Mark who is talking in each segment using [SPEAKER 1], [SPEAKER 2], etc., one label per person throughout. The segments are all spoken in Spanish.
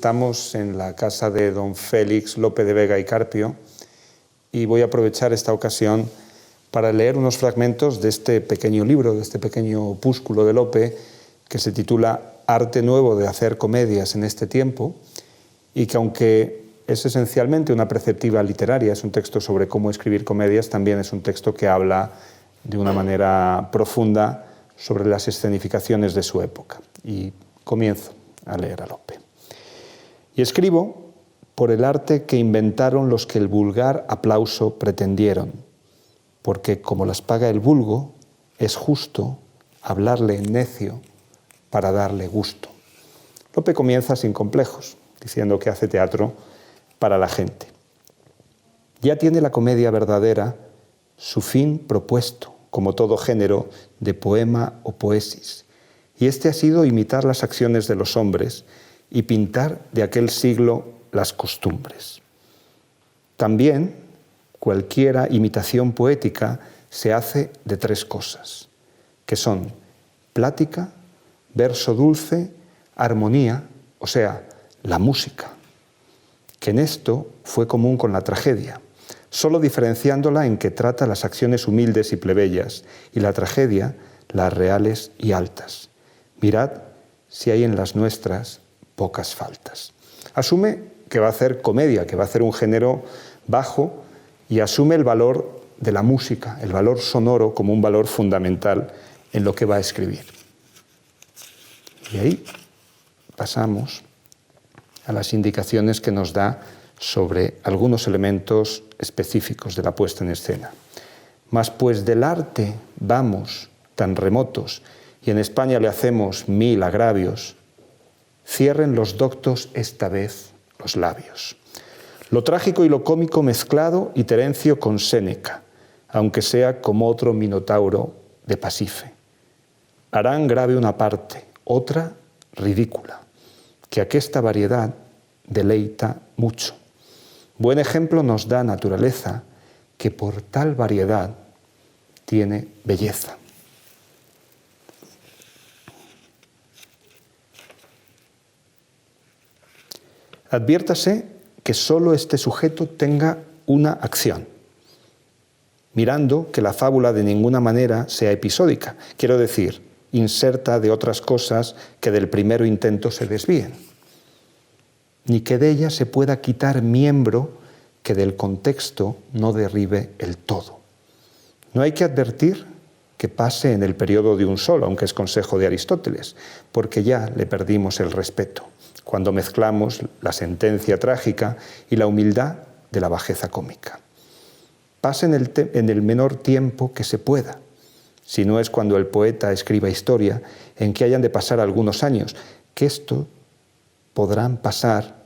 [SPEAKER 1] Estamos en la casa de don Félix Lope de Vega y Carpio y voy a aprovechar esta ocasión para leer unos fragmentos de este pequeño libro, de este pequeño opúsculo de Lope, que se titula Arte nuevo de hacer comedias en este tiempo, y que aunque es esencialmente una preceptiva literaria, es un texto sobre cómo escribir comedias, también es un texto que habla de una manera profunda sobre las escenificaciones de su época. Y comienzo a leer a Lope. Y escribo por el arte que inventaron los que el vulgar aplauso pretendieron, porque como las paga el vulgo, es justo hablarle necio para darle gusto. Lope comienza sin complejos, diciendo que hace teatro para la gente. Ya tiene la comedia verdadera su fin propuesto, como todo género de poema o poesis, y este ha sido imitar las acciones de los hombres y pintar de aquel siglo las costumbres. También cualquiera imitación poética se hace de tres cosas, que son plática, verso dulce, armonía, o sea, la música, que en esto fue común con la tragedia, solo diferenciándola en que trata las acciones humildes y plebeyas, y la tragedia las reales y altas. Mirad si hay en las nuestras pocas faltas. Asume que va a hacer comedia, que va a hacer un género bajo, y asume el valor de la música, el valor sonoro como un valor fundamental en lo que va a escribir. Y ahí pasamos a las indicaciones que nos da sobre algunos elementos específicos de la puesta en escena. Mas pues del arte vamos tan remotos y en España le hacemos 1000 agravios, cierren los doctos esta vez los labios. Lo trágico y lo cómico mezclado y Terencio con Séneca, aunque sea como otro minotauro de Pasife. Harán grave una parte, otra ridícula, que aquesta variedad deleita mucho. Buen ejemplo nos da naturaleza, que por tal variedad tiene belleza. Adviértase que solo este sujeto tenga una acción, mirando que la fábula de ninguna manera sea episódica, quiero decir, inserta de otras cosas que del primero intento se desvíen, ni que de ella se pueda quitar miembro que del contexto no derribe el todo. No hay que advertir que pase en el periodo de un solo, aunque es consejo de Aristóteles, porque ya le perdimos el respeto cuando mezclamos la sentencia trágica y la humildad de la bajeza cómica. Pase en el menor tiempo que se pueda, si no es cuando el poeta escriba historia, en que hayan de pasar algunos años, que esto podrán pasar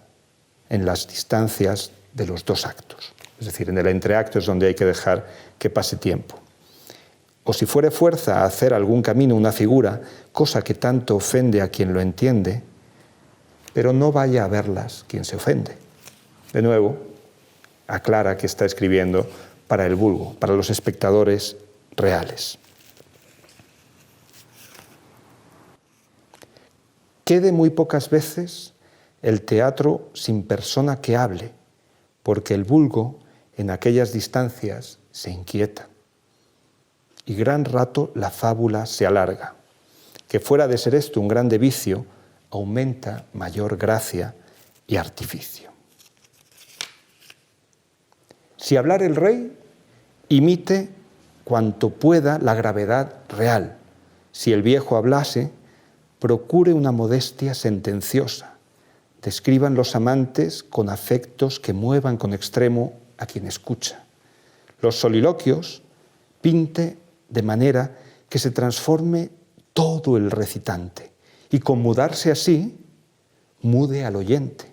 [SPEAKER 1] en las distancias de los dos actos, es decir, en el entreacto es donde hay que dejar que pase tiempo. O si fuere fuerza a hacer algún camino, una figura, cosa que tanto ofende a quien lo entiende, pero no vaya a verlas quien se ofende. De nuevo, aclara que está escribiendo para el vulgo, para los espectadores reales. Quede muy pocas veces el teatro sin persona que hable, porque el vulgo en aquellas distancias se inquieta. Y gran rato la fábula se alarga, que fuera de ser esto un grande vicio, aumenta mayor gracia y artificio. Si hablar el rey, imite cuanto pueda la gravedad real. Si el viejo hablase, procure una modestia sentenciosa. Describan los amantes con afectos que muevan con extremo a quien escucha. Los soliloquios pinte de manera que se transforme todo el recitante y con mudarse así, mude al oyente.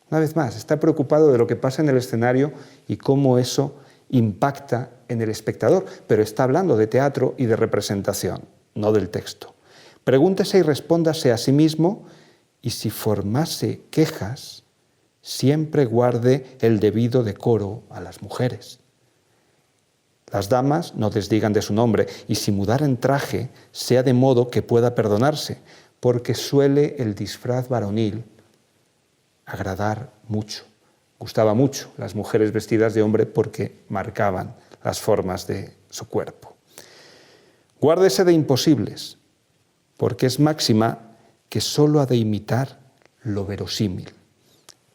[SPEAKER 1] Una vez más, está preocupado de lo que pasa en el escenario y cómo eso impacta en el espectador, pero está hablando de teatro y de representación, no del texto. Pregúntese y respóndase a sí mismo, y si formase quejas, siempre guarde el debido decoro a las mujeres. Las damas no desdigan de su nombre, y si mudar en traje, sea de modo que pueda perdonarse, porque suele el disfraz varonil agradar mucho. Gustaba mucho las mujeres vestidas de hombre porque marcaban las formas de su cuerpo. Guárdese de imposibles, porque es máxima que solo ha de imitar lo verosímil.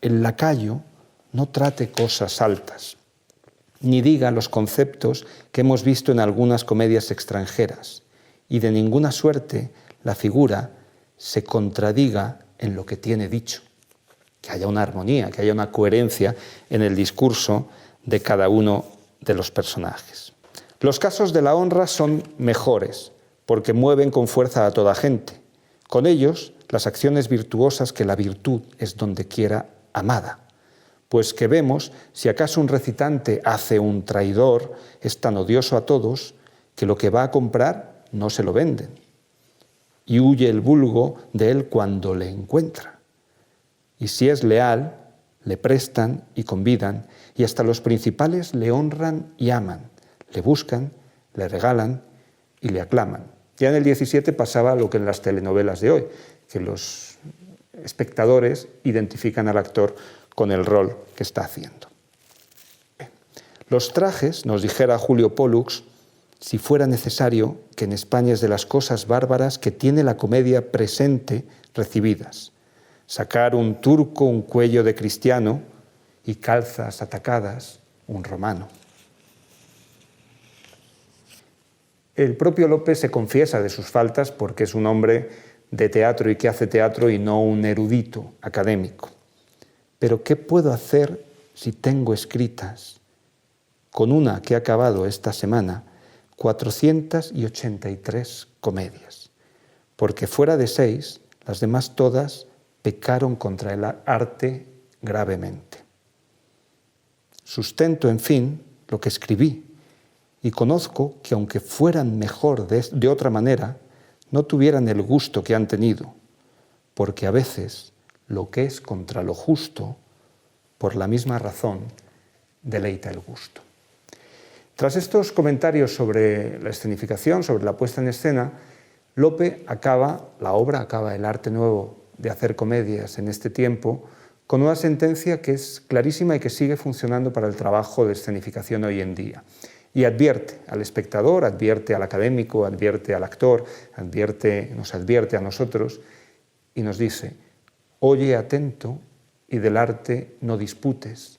[SPEAKER 1] El lacayo no trate cosas altas, ni diga los conceptos que hemos visto en algunas comedias extranjeras, y de ninguna suerte la figura se contradiga en lo que tiene dicho. Que haya una armonía, que haya una coherencia en el discurso de cada uno de los personajes. Los casos de la honra son mejores, porque mueven con fuerza a toda gente. Con ellos, las acciones virtuosas que la virtud es donde quiera amada. Pues que vemos, si acaso un recitante hace un traidor, es tan odioso a todos, que lo que va a comprar no se lo venden. Y huye el vulgo de él cuando le encuentra. Y si es leal, le prestan y convidan, y hasta los principales le honran y aman, le buscan, le regalan y le aclaman. Ya en el 17 pasaba lo que en las telenovelas de hoy, que los espectadores identifican al actor con el rol que está haciendo. Los trajes, nos dijera Julio Pollux, si fuera necesario, que en España es de las cosas bárbaras que tiene la comedia presente recibidas. Sacar un turco un cuello de cristiano y calzas atacadas un romano. El propio Lope se confiesa de sus faltas porque es un hombre de teatro y que hace teatro y no un erudito académico. Pero ¿qué puedo hacer si tengo escritas, con una que he acabado esta semana, 483 comedias? Porque fuera de 6, las demás todas pecaron contra el arte gravemente. Sustento, en fin, lo que escribí y conozco que aunque fueran mejor de otra manera, no tuvieran el gusto que han tenido, porque a veces lo que es contra lo justo, por la misma razón, deleita el gusto. Tras estos comentarios sobre la escenificación, sobre la puesta en escena, Lope acaba el arte nuevo de hacer comedias en este tiempo, con una sentencia que es clarísima y que sigue funcionando para el trabajo de escenificación hoy en día. Y advierte al espectador, advierte al académico, advierte al actor, nos advierte a nosotros y nos dice: oye atento y del arte no disputes,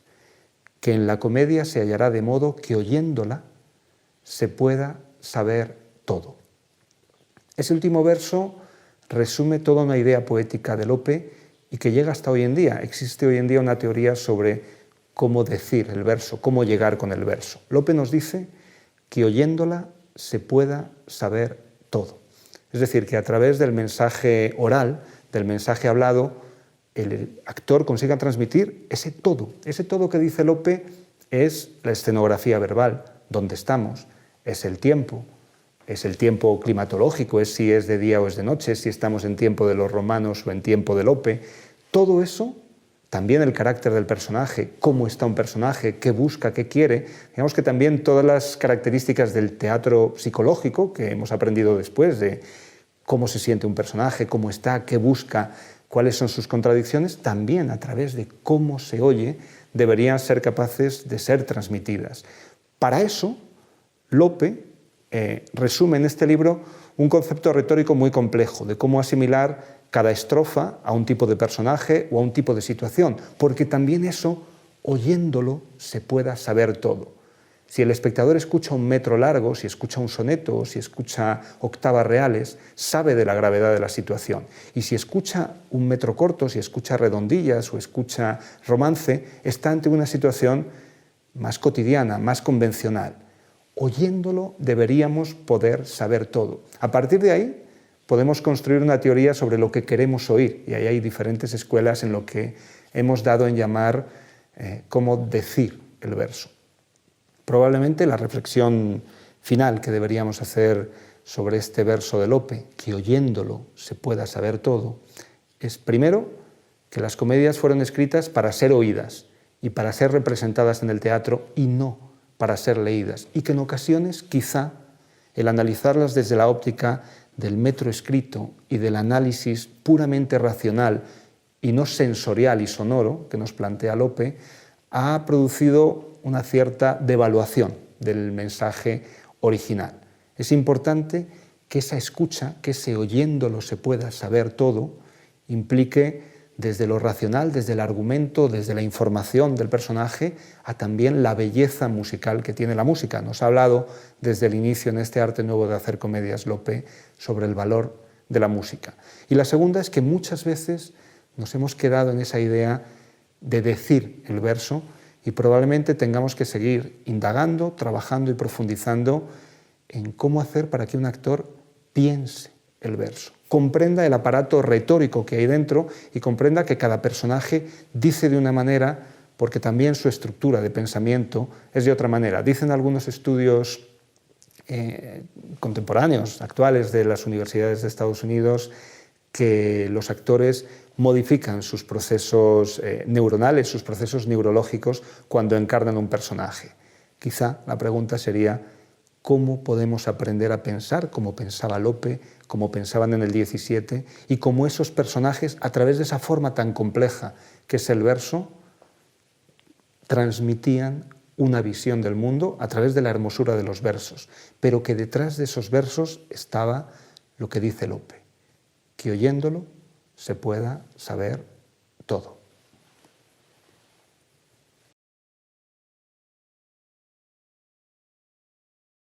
[SPEAKER 1] que en la comedia se hallará de modo que oyéndola se pueda saber todo. Ese último verso resume toda una idea poética de Lope y que llega hasta hoy en día. Existe hoy en día una teoría sobre cómo decir el verso, cómo llegar con el verso. Lope nos dice que oyéndola se pueda saber todo. Es decir, que a través del mensaje oral, del mensaje hablado, el actor consiga transmitir ese todo que dice Lope es la escenografía verbal, donde estamos, es el tiempo climatológico, es si es de día o es de noche, si estamos en tiempo de los romanos o en tiempo de Lope. Todo eso, también el carácter del personaje, cómo está un personaje, qué busca, qué quiere. Digamos que también todas las características del teatro psicológico que hemos aprendido después, de cómo se siente un personaje, cómo está, qué busca, cuáles son sus contradicciones, también a través de cómo se oye deberían ser capaces de ser transmitidas. Para eso, Lope resume en este libro un concepto retórico muy complejo de cómo asimilar cada estrofa a un tipo de personaje o a un tipo de situación, porque también eso, oyéndolo, se pueda saber todo. Si el espectador escucha un metro largo, si escucha un soneto, si escucha octavas reales, sabe de la gravedad de la situación. Y si escucha un metro corto, si escucha redondillas o escucha romance, está ante una situación más cotidiana, más convencional. Oyéndolo deberíamos poder saber todo. A partir de ahí podemos construir una teoría sobre lo que queremos oír, y ahí hay diferentes escuelas en lo que hemos dado en llamar cómo decir el verso. Probablemente la reflexión final que deberíamos hacer sobre este verso de Lope, que oyéndolo se pueda saber todo, es primero que las comedias fueron escritas para ser oídas y para ser representadas en el teatro y no para ser leídas, y que en ocasiones quizá el analizarlas desde la óptica del metro escrito y del análisis puramente racional y no sensorial y sonoro que nos plantea Lope, ha producido una cierta devaluación del mensaje original. Es importante que esa escucha, que ese oyéndolo se pueda saber todo, implique desde lo racional, desde el argumento, desde la información del personaje, a también la belleza musical que tiene la música. Nos ha hablado desde el inicio en este arte nuevo de hacer comedias Lope sobre el valor de la música. Y la segunda es que muchas veces nos hemos quedado en esa idea de decir el verso y probablemente tengamos que seguir indagando, trabajando y profundizando en cómo hacer para que un actor piense el verso, comprenda el aparato retórico que hay dentro y comprenda que cada personaje dice de una manera porque también su estructura de pensamiento es de otra manera. Dicen algunos estudios contemporáneos, actuales de las universidades de Estados Unidos, que los actores modifican sus procesos neuronales, sus procesos neurológicos cuando encarnan un personaje. Quizá la pregunta sería: ¿cómo podemos aprender a pensar como pensaba Lope, como pensaban en el 17, y cómo esos personajes, a través de esa forma tan compleja que es el verso, transmitían una visión del mundo a través de la hermosura de los versos, pero que detrás de esos versos estaba lo que dice Lope, que oyéndolo se pueda saber todo?